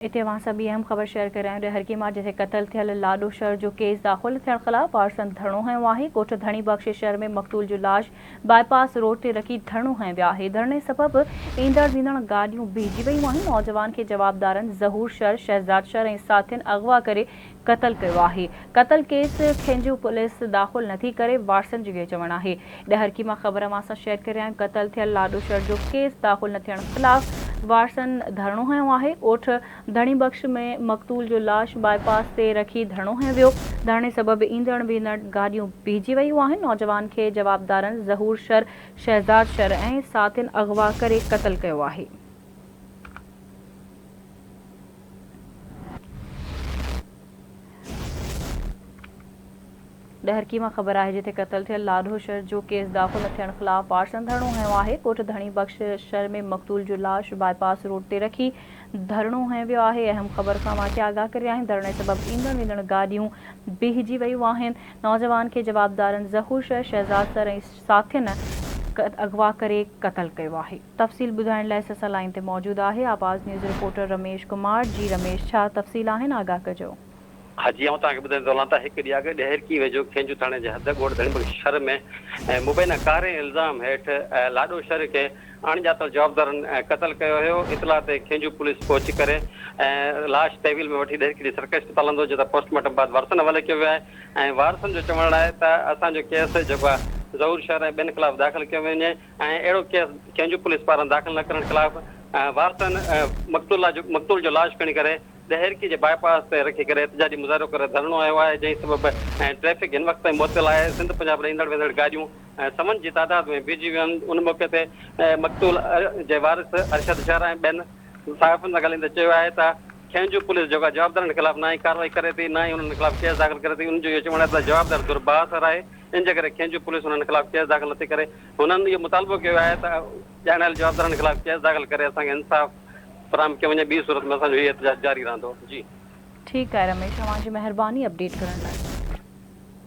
इते वहां सभी अहम खबर शेयर कर रहे हैं। हरकी मां जिथे कतल थियल लाडो शहर जो केस दाख़िल थियण खिलाफ पार्सन धरणो हयो आहे। कोट धणी बख्श शहर में मक़तूल जो लाश बाईपास रोड ते रखी धरणो हयो वियो आहे। धरणे सबब ईंदड़ वींदड़ गाड़ियों बीहजी वयूं आहिनि। नौजवान के जवाबदारनि ज़हूर शहर, शहजाद शहर ऐं साथियुनि अगवा करे कतल कयो आहे। कतल केस खेंजू पुलिस दाख़िल नथी करे, वारसन जो चवणु आहे। हरकी मां ख़बर मां सां शेयर कर रहिया आहियूं। कतल थियल लाडो शहर जो केस दाख़िल न थियण खिलाफ वारसन धरणो हयो आहे। ओठ धणी बख्श में मक़तूल जो लाश बाईपास ते रखी धरणो हयो वियो। धरणे सबब ईंदड़ वेंदड़ गाड़ियों बीहजी वयूं आहिनि। नौजवान के जवाबदारनि ज़हूर शहर, शहजाद शहर ऐं साथियुनि अगवा करे कतल कयो आहे। हरकी मां ख़बर आहे जिथे कतल थियल लाडो शहर जो केस दाख़िल न थियण खिलाफ वारसन धरणो हयो आहे। कोट धणी बख्श शहर में मक़तूल जो लाश बाईपास रोड ते रखी धरणो हयो वियो आहे। अहम ख़बर खां मांखे आगाह करे रहिया आहिनि। धरणे सबब ईंदड़ वेंदड़ गाड़ियूं बीहजी वयूं आहिनि। नौजवान के जवाबदारनि ज़हूर शहर, शहजाद शहर ऐं साथियुनि अगवा करे कतल कयो आहे। तफ़सील ॿुधाइण लाइ असां लाइन ते मौजूदु आहे आवाज़ न्यूज़ रिपोर्टर रमेश कुमार। जी रमेश, छा तफ़सील आहिनि, आगाह कजो। हाँ जी, तव्हांखे ॿुधाईंदो हलां त हिकु ॾींहुं अॻु ॾहरकी वेझो खेंजू थाणे जे हद ॻोठ धणी शहर में मुबैना कारे इल्ज़ाम हेठि लाडो शहर खे अणॼातल जवाबदारनि क़तल कयो हुयो। इतला ते खेंजू पुलिस पहुची करे लाश तहवील में वठी ॾहरकी ॾे सरकारी अस्पताल हलंदो, जो पोस्टमार्टम बाद वारसन हवाले कयो वियो आहे। ऐं वारसन जो चवणु आहे त असांजो केस जेको आहे ज़हूर शहर ऐं ॿियनि ख़िलाफ़ दाख़िल कयो वञे ऐं अहिड़ो केस खेंजू पुलिस पारां दाख़िल न करण खिलाफ़ वारसन मक़तूल जो लाश खणी करे दहरकी जे बाईपास ते रखी करे एहतजाजी मुज़ाहिरो करे धरणो आयो आहे। जंहिं सबब ट्रैफिक हिन वक़्त ताईं मुअतल आहे। सिंध पंजाब ईंदड़ वेंदड़ गाॾियूं समन जी तादाद में बीहजी वियूं आहिनि। उन मौक़े ते मक़तूल जे वारिस अरशद शहर ऐं ॿियनि सहाफ़ियुनि सां ॻाल्हाईंदे चयो आहे त खेंजू पुलिस जेका जवाबदारनि खिलाफ़ ना ई कार्रवाई करे थी, ना ई उन्हनि खिलाफ़ केस दाख़िल करे थी। उनजो इहो चवणु आहे त जवाबदार दुर्बासर आहे। इन जे करे खेंजू पुलिस उन्हनि खिलाफ़ केस दाख़िल नथी करे। हुननि इहो मुतालबो कयो आहे त ॼाणायल जवाबदारनि खिलाफ़ केस दाख़िल करे असांखे इंसाफ़ फराहम कयो वञे। ॿी सूरत में असांजो इहो एहतजाज जारी रहंदो। जी ठीकु आहे रमेश, तव्हांजी महिरबानी अपडेट करण लाइ।